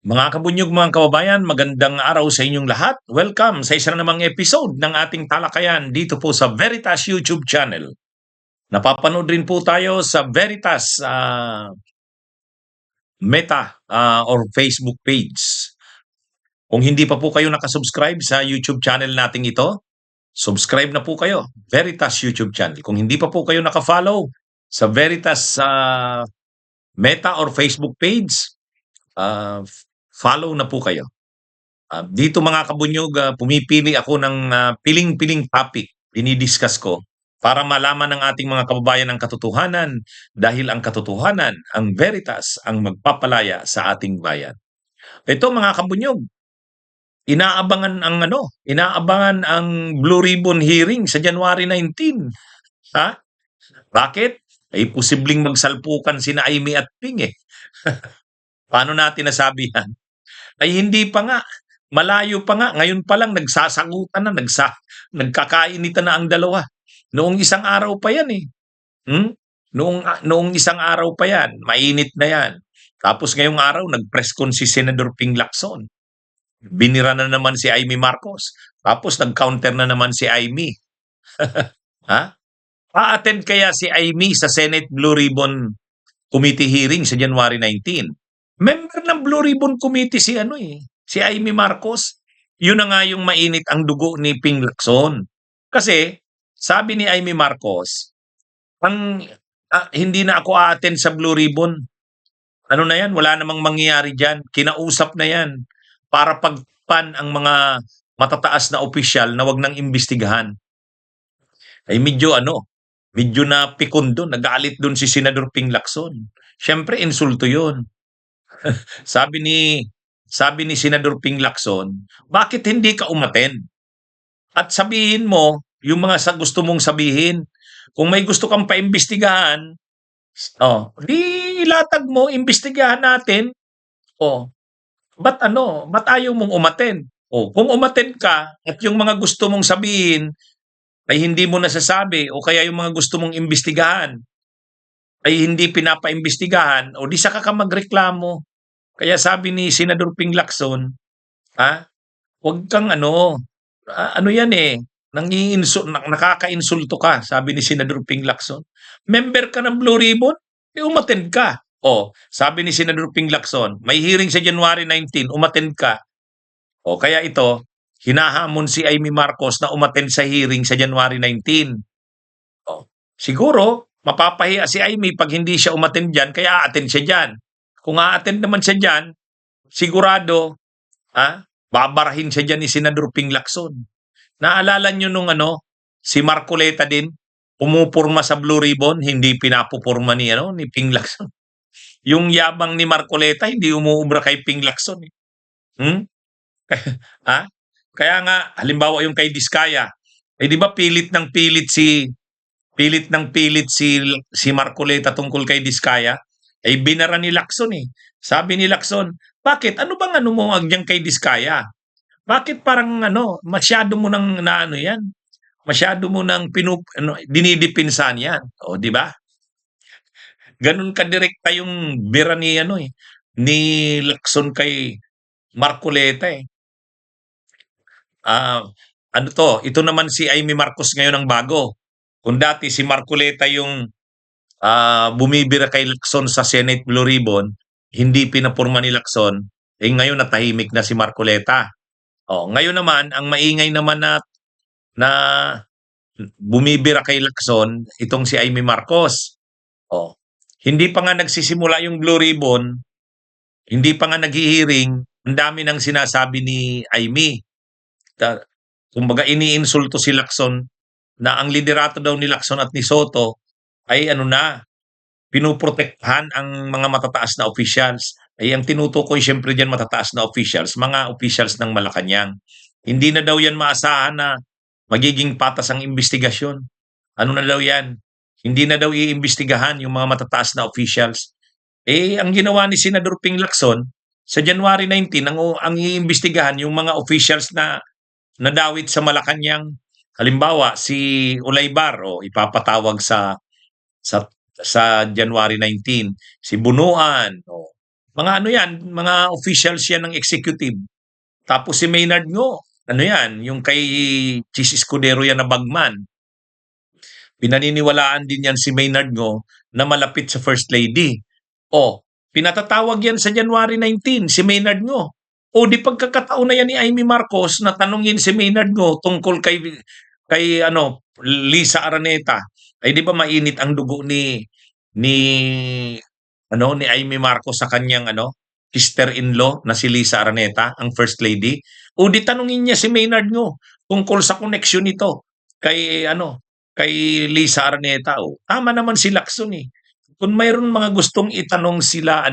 Mga kabunyog, mga kababayan, magandang araw sa inyong lahat. Welcome sa isa na namang episode ng ating talakayan dito po sa Veritas YouTube channel. Napapanood rin po tayo sa Veritas Meta or Facebook page. Kung hindi pa po kayo nakasubscribe sa YouTube channel nating ito, subscribe na po kayo, Veritas YouTube channel. Kung hindi pa po kayo nakafollow sa Veritas Meta or Facebook page, follow na po kayo. Dito mga kabunyog, pumipili ako ng piling-piling topic, dinidiscuss ko para malaman ng ating mga kababayan ang katotohanan dahil ang katotohanan, ang veritas, ang magpapalaya sa ating bayan. Ito mga kabunyog, inaabangan ang Blue Ribbon hearing sa January 19. Ha? Bakit? Ay posibleng magsalpukan sina Amy at Ping eh. Paano natin nasabi yan? Ay hindi pa nga. Malayo pa nga. Ngayon pa lang nagsasagutan na, nagkakainitan na ang dalawa. Noong isang araw pa yan eh. Noong isang araw pa yan. Mainit na yan. Tapos ngayong araw, nag-press con si Senador Ping Lacson. Binira na naman si Amy Marcos. Tapos nag-counter na naman si Amy. Ha? Pa-attend kaya si Amy sa Senate Blue Ribbon Committee hearing sa January 19? Member ng Blue Ribbon Committee si Amy Marcos. Yun na nga yung mainit ang dugo ni Ping Lacson. Kasi, sabi ni Amy Marcos, hindi na ako a-attend sa Blue Ribbon. Ano na yan? Wala namang mangyayari dyan. Kinausap na yan para pagpan ang mga matataas na opisyal na wag nang imbestigahan. Ay medyo na pikon doon. Nagalit doon si Senador Ping Lacson. Siyempre, insulto yun. Sabi ni Senador Ping Lacson, bakit hindi ka umattend? At sabihin mo yung mga gusto mong sabihin. Kung may gusto kang paimbestigahan, di ilatag mo, imbestigahan natin. Ba't ayaw mong umattend? Kung umattend ka at yung mga gusto mong sabihin ay hindi mo nasasabi o kaya yung mga gusto mong imbestigahan ay hindi pinapaimbestigahan, di saka ka magreklamo. Kaya sabi ni Senador Ping Lacson, huwag kang yan eh, nakaka-insulto ka, sabi ni Senador Ping Lacson. Member ka ng Blue Ribbon, umattend ka. Sabi ni Senador Ping Lacson, may hearing sa January 19, umattend ka. Kaya ito, hinahamon si Amy Marcos na umattend sa hearing sa January 19. Siguro, mapapahiya si Amy pag hindi siya umattend dyan, kaya a-attend siya dyan. Kung a-attend naman siya dyan, sigurado, babarahin siya dyan ni Senador Ping Lacson. Naalala nyo nung si Marcoleta din, pumupurma sa Blue Ribbon, hindi pinapupurma ni Ping Lacson. Yung yabang ni Marcoleta, hindi umuubra kay Ping Lacson. Kaya nga, halimbawa yung kay Diskaya, di ba pilit ng pilit si Marcoleta tungkol kay Diskaya, ay binara ni Lacson eh. Sabi ni Lacson, bakit? Ano bang mo agyan kay Diskaya? Bakit parang masyado mo nang yan? Masyado mo nang dinidipinsan yan. Di ba? Ganun kadirekta yung bira ni ni Lacson kay Marcoleta eh. Ito naman si Amy Marcos ngayon ang bago. Kung dati si Marcoleta yung bumibira kay Lacson sa Senate Blue Ribbon, hindi pinapurma ni Lacson, ngayon natahimik na si Marcoleta. Ngayon naman, ang maingay naman na bumibira kay Lacson, itong si Amy Marcos. Hindi pa nga nagsisimula yung Blue Ribbon, hindi pa nga nag-hearing, ang dami nang sinasabi ni Amy. Kumbaga iniinsulto si Lacson na ang liderato daw ni Lacson at ni Soto ay pinuprotektahan ang mga matataas na officials. Ay ang tinutukoy siyempre diyan matataas na officials, mga officials ng Malacanang. Hindi na daw yan maasahan na magiging patas ang investigasyon. Ano na daw yan? Hindi na daw iimbestigahan yung mga matataas na officials. Ang ginawa ni Senador Ping Lacson, sa January 19, ang iimbestigahan yung mga officials na nadawit sa Malacanang. Halimbawa, si Ulaybar, ipapatawag sa January 19. Si Bunuan, Mga ano yan, mga officials yan ng executive. Tapos si Maynard Ngo, ano yan, yung kay Chis Escudero yan na bagman. Pinaniniwalaan din yan si Maynard Ngo na malapit sa First Lady. O, pinatatawag yan sa January 19, si Maynard Ngo. O di pagkakataon na yan ni Amy Marcos na tanungin si Maynard Ngo tungkol kay Lisa Araneta. Ay di ba mainit ang dugo ni ni Amy Marcos sa kanyang sister-in-law na si Lisa Araneta, ang First Lady. O di tanungin niya si Maynard Ngo tungkol sa koneksyon nito kay Lisa Araneta. O, tama naman si Lacson eh. Kung mayroon mga gustong itanong sila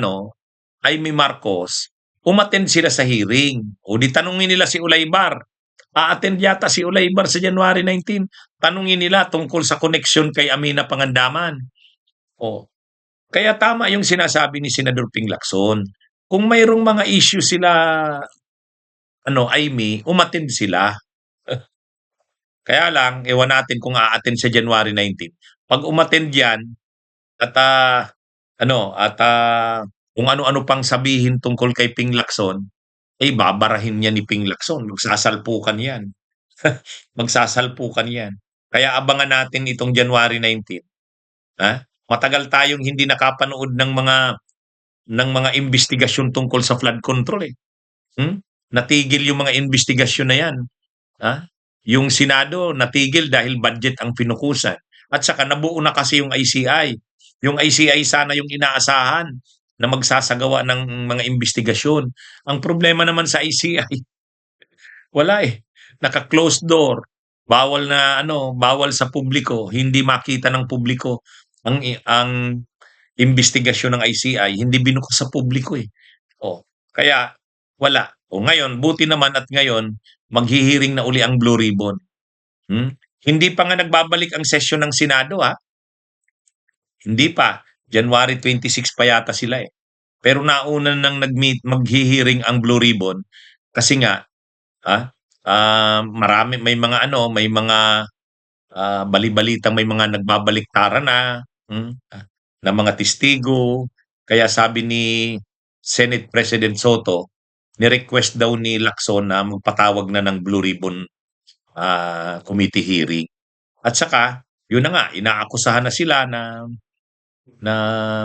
Amy Marcos, umattend sila sa hearing. O di tanungin nila si Ulaybar. A-attend yata si Ulaybar sa January 19. Tanungin nila tungkol sa koneksyon kay Amina Pangandaman. O, kaya tama yung sinasabi ni Senador Ping Lacson. Kung mayroong mga issue sila, Amy, umattend sila. Kaya lang, ewan natin kung a-attend sa January 19. Pag umattend yan, at kung ano-ano pang sabihin tungkol kay Ping Lacson, ay babarahin niya ni Ping Lacson. Magsasalpukan yan. Magsasalpukan yan. Kaya abangan natin itong January 19. Ha? Matagal tayong hindi nakapanood ng mga investigasyon tungkol sa flood control eh. Natigil yung mga investigasyon na yan. Ha? Yung Senado natigil dahil budget ang pinukusan. At saka nabuo na kasi yung ICI. Yung ICI sana yung inaasahan na magsasagawa ng mga investigasyon. Ang problema naman sa ICI, wala eh. Naka-closed door. Bawal sa publiko, hindi makita ng publiko ang investigasyon ng ICI, hindi binukas sa publiko eh. Kaya wala. Ngayon, buti naman at ngayon maghihiring na uli ang Blue Ribbon. Hindi pa nga nagbabalik ang session ng Senado Hindi pa. January 26 pa yata sila eh. Pero nauna nang maghihiring ang Blue Ribbon kasi nga marami may mga bali-balitang may mga nagbabaliktaran na mga testigo. Kaya sabi ni Senate President Soto, ni-request daw ni Lacson na magpatawag na ng Blue Ribbon committee hearing. At saka, yun na nga, inaakusahan na sila na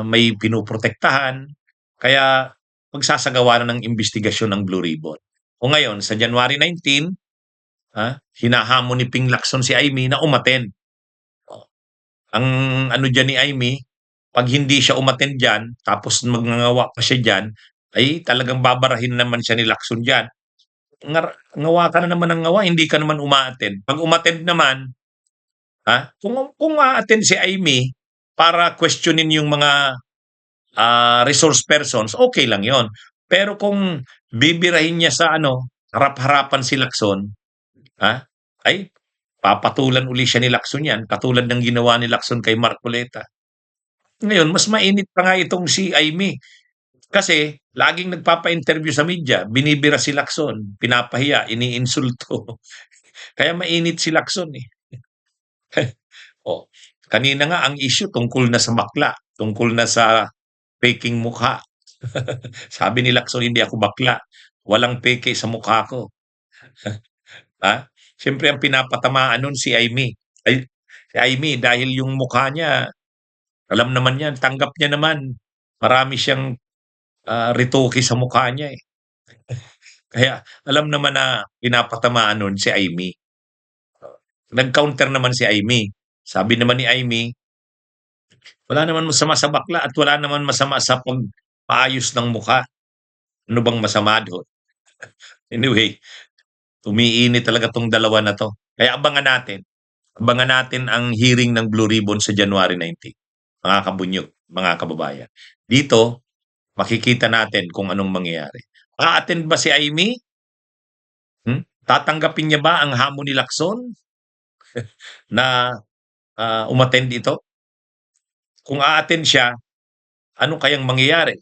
may pinoprotektahan. Kaya magsasagawa na ng investigasyon ng Blue Ribbon. O ngayon, sa January 19, hinahamon ni Ping Lacson si Amy na umattend. Ang ano dyan ni Amy, pag hindi siya umattend dyan, tapos magngangawa pa siya dyan, ay talagang babarahin naman siya ni Lacson dyan. Ngawa ka na naman ng ngawa, hindi ka naman uma-attend. Pag umattend naman, kung a-attend si Amy para questionin yung mga resource persons, okay lang yon. Pero kung bibirahin niya sa harap-harapan si Lacson, ay papatulan uli siya ni Lacson yan, katulad ng ginawa ni Lacson kay Marcoleta. Ngayon, mas mainit pa nga itong si Amy. Kasi laging nagpapa-interview sa media, binibira si Lacson, pinapahiya, iniinsulto. Kaya mainit si Lacson eh. Kanina nga ang issue tungkol na sa bakla, tungkol na sa faking mukha. Sabi ni Lacson, hindi ako bakla. Walang peke sa mukha ko. Siyempre ang pinapatamaan nun si Amy. Si Amy, dahil yung mukha niya, alam naman yan, tanggap niya naman. Marami siyang retoke sa mukha niya eh. Kaya alam naman na pinapatamaan nun si Amy. Nag-counter naman si Amy. Sabi naman ni Amy, wala naman masama sa bakla at wala naman masama sa pagpaayos ng mukha. Ano bang masama doon? Anyway, umiinit talaga tong dalawa na to. Kaya abangan natin. Abangan natin ang hearing ng Blue Ribbon sa January 19. Mga kabunyog, mga kababayan. Dito, makikita natin kung anong mangyayari. A-attend ba si Amy? Tatanggapin niya ba ang hamon ni Lacson na umattend ito? Kung a-attend siya, ano kayang mangyayari?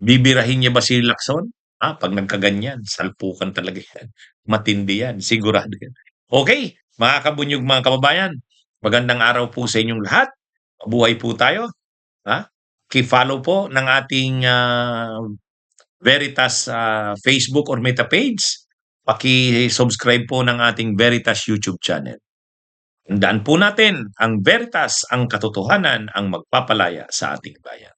Bibirahin niya ba si Lacson? Pag nagkaganyan, salpukan talaga yan. Matindi yan, sigurado yan. Okay, mga kabunyog, mga kababayan, magandang araw po sa inyong lahat. Mabuhay po tayo. paki-follow po ng ating, Veritas, Facebook or Meta page. Paki-subscribe po ng ating Veritas YouTube channel. Tandaan po natin, ang Veritas, ang katotohanan ang magpapalaya sa ating bayan.